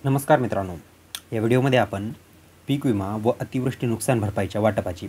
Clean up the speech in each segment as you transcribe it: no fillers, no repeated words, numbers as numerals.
नमस्कार मित्रांनो, या व्हिडिओमध्ये आपण पीक विमा व अतिवृष्टी नुकसान भरपाईच्या वाटपाची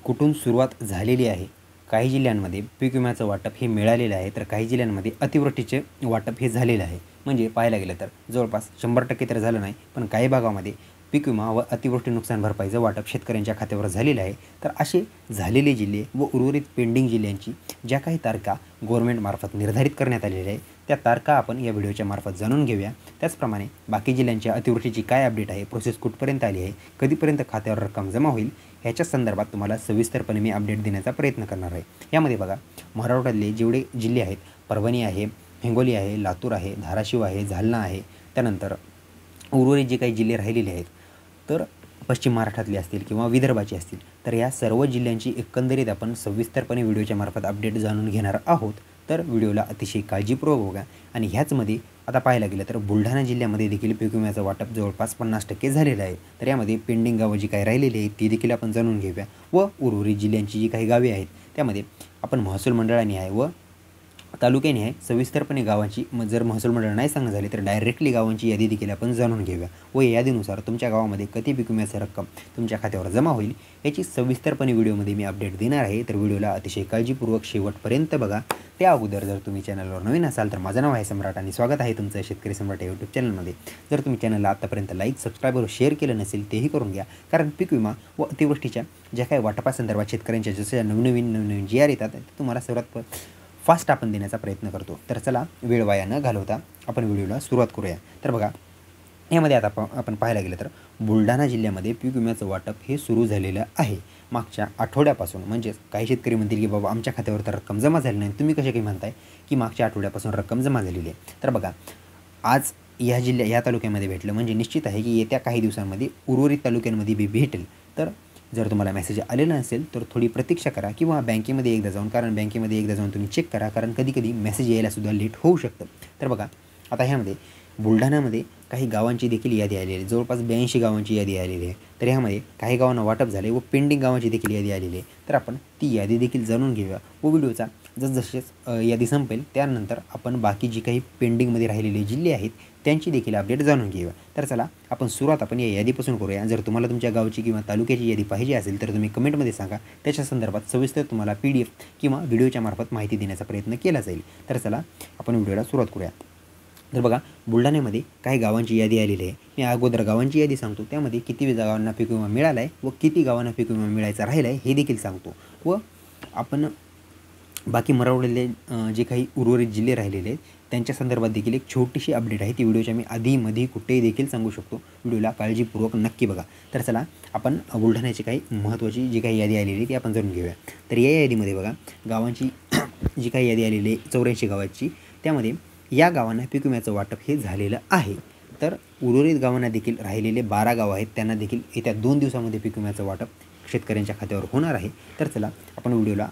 कुठून सुरुवात झालेली आहे. काही जिल्ह्यांमध्ये पीक विम्याचं वाटप हे मिळालेलं आहे, तर काही जिल्ह्यांमध्ये अतिवृष्टीचे वाटप हे झालेलं आहे. म्हणजे पाहायला गेलं तर जवळपास 100% तर झालं नाही, पण काही भागामध्ये पीक विमा व अतिवृष्टी नुकसान भरपाईचं वाटप शेतकऱ्यांच्या खात्यावर झालेलं आहे. तर असे झालेले जिल्हे व उर्वरित पेंडिंग जिल्ह्यांची ज्या काही तारखा गव्हर्नमेंटमार्फत निर्धारित करण्यात आलेल्या आहे, त्या तारखा आपण या व्हिडिओच्या मार्फत जाणून घेऊया. त्याचप्रमाणे बाकी जिल्ह्यांच्या अतिवृष्टीची काय अपडेट आहे, प्रोसेस कुठपर्यंत आली आहे, कधीपर्यंत खात्यावर रक्कम जमा होईल, ह्याच्या संदर्भात तुम्हाला सविस्तरपणे मी अपडेट देण्याचा प्रयत्न करणार आहे. यामध्ये बघा, मराठवाड्यातले जेवढे जिल्हे आहेत, परभणी आहे, हिंगोली आहे, लातूर आहे, धाराशिव आहे, जालना आहे, त्यानंतर उर्वरित जे काही जिल्हे राहिलेले आहेत, तर पश्चिम महाराष्ट्रातले असतील किंवा विदर्भाचे असतील, तर या सर्व जिल्ह्यांची एकंदरीत आपण सविस्तरपणे व्हिडिओच्या मार्फत अपडेट जाणून घेणार आहोत. तर व्हिडिओला अतिशय काळजीपूर्वक बघा. आणि ह्याचमध्ये आता पाहायला गेलं तर बुलढाणा जिल्ह्यामध्ये देखील पीक विम्याचं वाटप जवळपास 50% झालेलं आहे. तर यामध्ये पेंडिंग गावं जी काही राहिलेली आहेत ती देखील आपण जाणून घेऊया. व उर्वरित जिल्ह्यांची जी काही गावे आहेत त्यामध्ये आपण महसूल मंडळाने आहे व तालुक्याने आहे सविस्तरपणे गावांची जर महसूल मंडळ नाही सांगणं झाले तर डायरेक्टली गावांची यादी देखील आपण जाणून घेऊया. व या यादीनुसार तुमच्या गावामध्ये किती पीक विम्याची रक्कम तुमच्या खात्यावर जमा होईल याची सविस्तरपणे व्हिडिओमध्ये मी अपडेट देणार आहे. तर व्हिडिओला अतिशय काळजीपूर्वक शेवटपर्यंत बघा. त्या अगोदर जर तुम्ही चॅनलवर नवीन असाल तर माझं नाव आहे सम्राट आणि स्वागत आहे तुमचं शेतकरी सम्राट यूट्यूब चॅनलमध्ये. जर तुम्ही चॅनलला आत्तापर्यंत लाईक सबस्क्राईब व शेअर केलं नसेल तेही करून घ्या, कारण पीक विमा व अतिवृष्टीच्या ज्या काही वाटपासंदर्भात शेतकऱ्यांच्या जसं नवनवीन जी आर येतात ते तुम्हाला सर्वात फास्ट आपण देण्याचा प्रयत्न करतो. तर चला वेळ वाया न घालवता आपण व्हिडिओला सुरुवात करूया. तर बघा, यामध्ये आता आपण पाहायला गेलं तर बुलढाणा जिल्ह्यामध्ये पीक विम्याचं वाटप हे सुरू झालेलं आहे मागच्या आठवड्यापासून. म्हणजेच काही शेतकरी म्हणतील की बाबा आमच्या खात्यावर तर रक्कम जमा झाली नाही, तुम्ही कसे काही म्हणताय की मागच्या आठवड्यापासून रक्कम जमा झालेली आहे. तर बघा, आज या तालुक्यामध्ये भेटलं म्हणजे निश्चित आहे की येत्या काही दिवसांमध्ये उर्वरित तालुक्यांमध्ये बी भेटेल. तर जर तुम्हाला मेसेज आलेला नसेल तर थोडी प्रतीक्षा करा किंवा बँकेमध्ये एकदा जाऊन, कारण बँकेमध्ये एकदा जाऊन तुम्ही चेक करा, कारण कधीकधी मेसेज यायलासुद्धा लेट होऊ शकतं. तर बघा, आता ह्यामध्ये बुलढाण्यामध्ये काही गावांची देखील यादी आलेली आहे. जवळपास 82 गावांची यादी आलेली आहे. तर ह्यामध्ये काही गावांना वाटप झाले व पेंडिंग गावांची देखील यादी आलेली आहे. तर आपण ती यादी देखील जाणून घेऊया व व्हिडिओचा जसजसेच यादी संपेल त्यानंतर आपण बाकी जी काही पेंडिंगमध्ये राहिलेले जिल्हे आहेत त्यांची देखील अपडेट जाणून घेऊया. तर चला आपण सुरुवात या यादीपासून करूया. जर तुम्हाला तुमच्या गावची किंवा तालुक्याची यादी पाहिजे असेल तर तुम्ही कमेंटमध्ये सांगा. त्याच्या संदर्भात सविस्तर तुम्हाला PDF किंवा व्हिडिओच्या मार्फत माहिती देण्याचा प्रयत्न केला जाईल. तर चला आपण व्हिडिओला सुरुवात करूया. तर बघा, बुलढाण्यामध्ये काही गावांची यादी आलेली आहे. मी अगोदर गावांची यादी सांगतो, त्यामध्ये किती गावांना पीक विमा मिळाला आहे व किती गावांना पीक विमा मिळायचा राहिला आहे हे देखील सांगतो. व आपण बाकी मराठवाड्यातले जे काही उर्वरित जिल्हे राहिलेले आहेत त्यांच्या संदर्भात देखील एक छोटीशी अपडेट आहे, ती व्हिडिओच्या मी आधीमध्ये कुठेही देखील सांगू शकतो. व्हिडिओला काळजीपूर्वक नक्की बघा. तर चला आपण बुलढाण्याची काही महत्त्वाची जी काही यादी आलेली आहे ती आपण जाणून घेऊया. तर या यादीमध्ये बघा, गावांची जी काही यादी आलेली आहे 84 गावाची, त्यामध्ये या गावांना पीक विम्याचं वाटप हे झालेलं आहे. तर उर्वरित गावांना देखील राहिलेले 12 गावं आहेत त्यांना देखील येत्या 2 दिवसामध्ये पीक विम्याचं वाटप शेतकऱ्यांच्या खात्यावर होणार आहे. तर चला आपण व्हिडिओला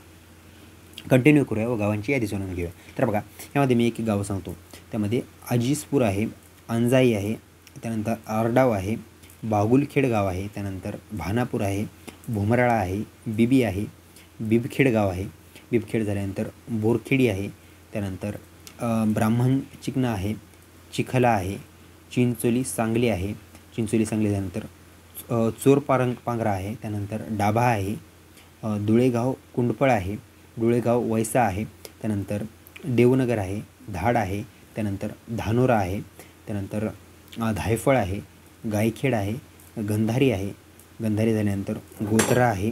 कंटिन्यू करूया व गावांची यादी जाणून घेऊया. तर बघा, यामध्ये मी एक गाव सांगतो. त्यामध्ये अजिजपूर आहे, अंजाई आहे, त्यानंतर आरडाव आहे, बागुलखेड गाव आहे, त्यानंतर भानापूर आहे, भुमराळा आहे, बिबी आहे, बिबखेड गाव आहे, बिबखेड झाल्यानंतर बोरखेडी आहे, त्यानंतर ब्राह्मण चिकना आहे, चिखला आहे, चिंचोली सांगली आहे, चिंचोली सांगली झाल्यानंतर चोर पांगरा आहे, त्यानंतर डाभा आहे, धुळेगाव कुंडपळ आहे, धुळेगाव वैसा आहे, त्यानंतर देवनगर आहे, धाड आहे, त्यानंतर धानोरा आहे, त्यानंतर धायफळ आहे, गायखेड आहे, गंधारी आहे, गंधारी झाल्यानंतर गोत्रा आहे,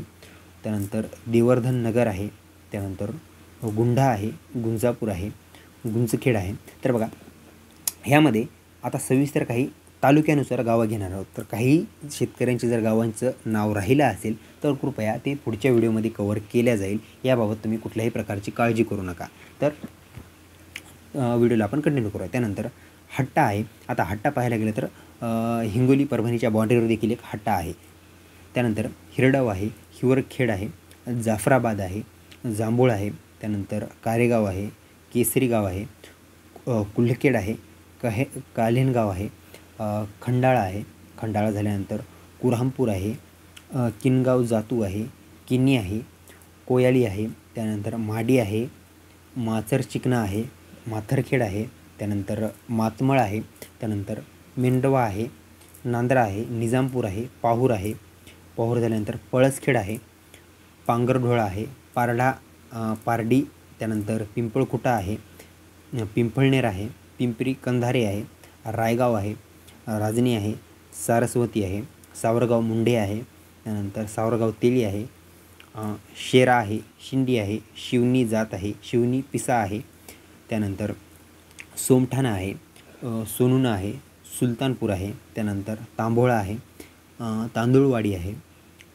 त्यानंतर देवर्धन नगर आहे, त्यानंतर गुंढा आहे, गुंजापूर आहे, गुंजखेड आहे. तर बघा, ह्यामध्ये आता सविस्तर काही तालुक्यानुसार गावं घेणार आहोत. तर काही शेतकऱ्यांचे जर गावांचं नाव राहिलं असेल तर कृपया ते पुढच्या व्हिडिओमध्ये कवर केल्या जाईल. याबाबत तुम्ही कुठल्याही प्रकारची काळजी करू नका. तर व्हिडिओला आपण कंटिन्यू करूया. त्यानंतर हट्टा आहे. आता हट्टा पाहायला गेलं तर हिंगोली परभणीच्या बाँड्रीवर देखील एक हट्टा आहे. त्यानंतर हिरडाव आहे, हिवरखेड आहे, जाफराबाद आहे, जांभूळ आहे, त्यानंतर कारेगाव आहे, केसरी गाव आहे, कुल्हखेड आहे, कालेनगाव आहे, खंडाळा आहे, खंडाळा झाल्यानंतर कुऱ्हामपूर आहे, किनगाव जातू आहे, किन्नी आहे, कोयाळी आहे, त्यानंतर माडी आहे, माचर चिकना आहे, माथरखेड आहे, त्यानंतर मातमळ आहे, त्यानंतर मेंढवा आहे, नांद्रा आहे, निजामपूर आहे, पाहूर आहे, पाहूर झाल्यानंतर पळसखेड आहे, पांगरढोळा आहे, पारडी, त्यानंतर पिंपळखुटा आहे, पिंपळनेर आहे, पिंपरी कंधारे आहे, रायगाव आहे, राजनी आहे, सारस्वती आहे, सावरगाव मुंडे आहे, त्यानंतर सावरगाव तेली आहे, शेरा आहे, शिंदी आहे, शिवनी जात आहे, शिवनी पिसा आहे, त्यानंतर सोमठाणा आहे, सोनुना आहे, सुलतानपूर आहे, त्यानंतर तांबोळा आहे, तांदूळवाडी आहे,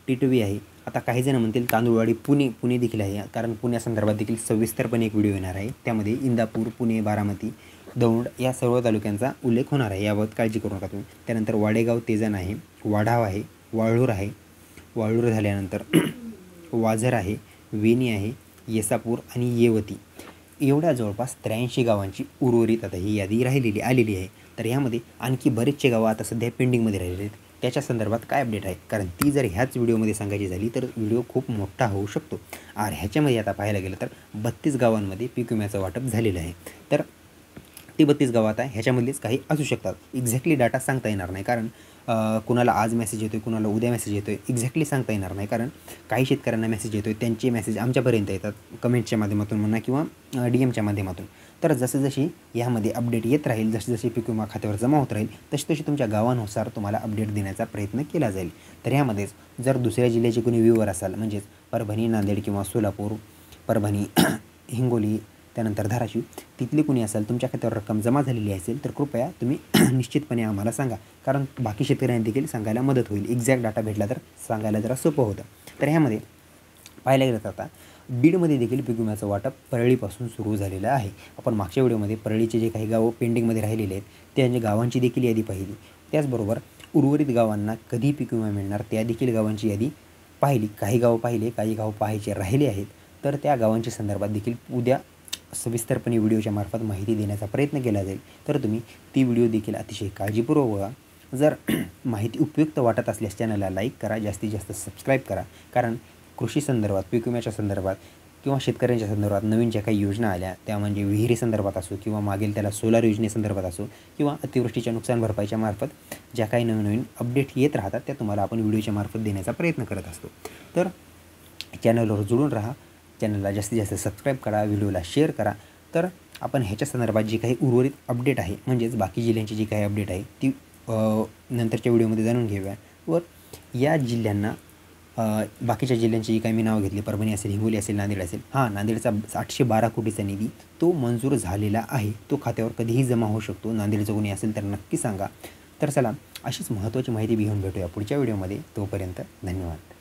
टिटवी आहे. आता काही जण म्हणतील तांदूळवाडी पुणे देखील आहे, कारण पुण्यासंदर्भात देखील सविस्तरपणे एक व्हिडिओ येणार आहे. त्यामध्ये इंदापूर, पुणे, बारामती, दौंड या सर्व तालुक्यांचा उल्लेख होणार आहे, याबाबत काळजी करू नका तुम्ही. त्यानंतर वाडेगाव तेजण आहे, वाढाव आहे, वाळूर आहे, वाळूर झाल्यानंतर वाझर आहे, वेणी आहे, येसापूर आणि येवती, एवढ्या जवळपास 83 गावांची उर्वरित आता ही यादी आलेली आहे. तर यामध्ये आणखी बरेचसे गावं आता सध्या पेंडिंगमध्ये राहिलेले आहेत. त्याच्या संदर्भात काय अपडेट आहे, कारण ती जर ह्याच व्हिडिओमध्ये सांगायची झाली तर व्हिडिओ खूप मोठा होऊ शकतो. आणि ह्याच्यामध्ये आता पाहायला गेलं तर 32 गावांमध्ये पीक विम्याचं वाटप झालेलं आहे. तर ती 32 गावं आता ह्याच्यामधलीच काही असू शकतात. एक्झॅक्टली डाटा सांगता येणार नाही, कारण कुणाला आज मेसेज येतो आहे, कुणाला उद्या मेसेज येतो आहे, एक्झॅक्टली सांगता येणार नाही. कारण काही शेतकऱ्यांना मेसेज येतो आहे, त्यांचे मेसेज आमच्यापर्यंत येतात कमेंटच्या माध्यमातून म्हणा किंवा DM च्या माध्यमातून. तर जशी यामध्ये अपडेट येत राहील, जशी पीक विमा खात्यावर जमा होत राहील, तशी तुमच्या गावानुसार तुम्हाला अपडेट देण्याचा प्रयत्न केला जाईल. तर यामध्येच जर दुसऱ्या जिल्ह्याचे कोणी व्ह्यूवर असाल, म्हणजेच परभणी, नांदेड किंवा सोलापूर, परभणी, हिंगोली, त्यानंतर धाराशिव, तिथले कोणी असाल, तुमच्या खात्यावर रक्कम जमा झालेली असेल तर कृपया तुम्ही निश्चितपणे आम्हाला सांगा, कारण बाकी शेतकऱ्यांना देखील सांगायला मदत होईल. एक्झॅक्ट डाटा भेटला तर सांगायला जरा सोपं होतं. तर ह्यामध्ये पाहायला गेलं तर आता बीडमध्ये देखील पीक विम्याचं वाटप परळीपासून सुरू झालेलं आहे. आपण मागच्या व्हिडिओमध्ये परळीचे जे काही गावं पेंडिंगमध्ये राहिलेले आहेत त्या गावांची देखील यादी पाहिली. त्याचबरोबर उर्वरित गावांना कधी पीक विमा मिळणार त्या देखील गावांची यादी पाहिली. काही गावं पाहिले, काही गावं पाहायचे राहिले आहेत. तर त्या गावांच्या संदर्भात देखील उद्या सविस्तरपणे व्हिडिओच्या मार्फत माहिती देण्याचा प्रयत्न केला जाईल. तर तुम्ही ती व्हिडिओ देखील अतिशय काळजीपूर्वक बघा. जर माहिती उपयुक्त वाटत असल्यास चॅनलला लाईक करा, जास्तीत जास्त सबस्क्राईब करा, कारण कृषी संदर्भात, पीक विम्याच्या संदर्भात किंवा शेतकऱ्यांच्या संदर्भात नवीन ज्या काही योजना आल्या, त्या म्हणजे विहिरी संदर्भात असो किंवा मागील त्याला सोलार योजनेसंदर्भात असो किंवा अतिवृष्टीच्या नुकसान भरपाईच्या मार्फत ज्या काही नवीन अपडेट येत राहतात त्या तुम्हाला आपण व्हिडिओच्या मार्फत देण्याचा प्रयत्न करत असतो. तर चॅनलवर जुळून राहा, चॅनलला जास्तीत जास्त सबस्क्राईब करा, व्हिडिओला शेअर करा. तर आपण ह्याच्या संदर्भात जी काही उर्वरित अपडेट आहे, म्हणजेच बाकी जिल्ह्यांची जी काही अपडेट आहे ती नंतरच्या व्हिडिओमध्ये जाणून घेऊया. व या जिल्ह्यांना बाकीच्या जिल्ह्यांची जी काही मी नावं घेतली, परभणी असेल, हिंगोली असेल, नांदेड असेल, नांदेडचा 812 कोटीचा निधी तो मंजूर झालेला आहे. तो खात्यावर कधीही जमा होऊ शकतो. नांदेडचं कोणी असेल तर नक्की सांगा. तर चला, अशीच महत्त्वाची माहिती घेऊन भेटूया पुढच्या व्हिडिओमध्ये. तोपर्यंत धन्यवाद.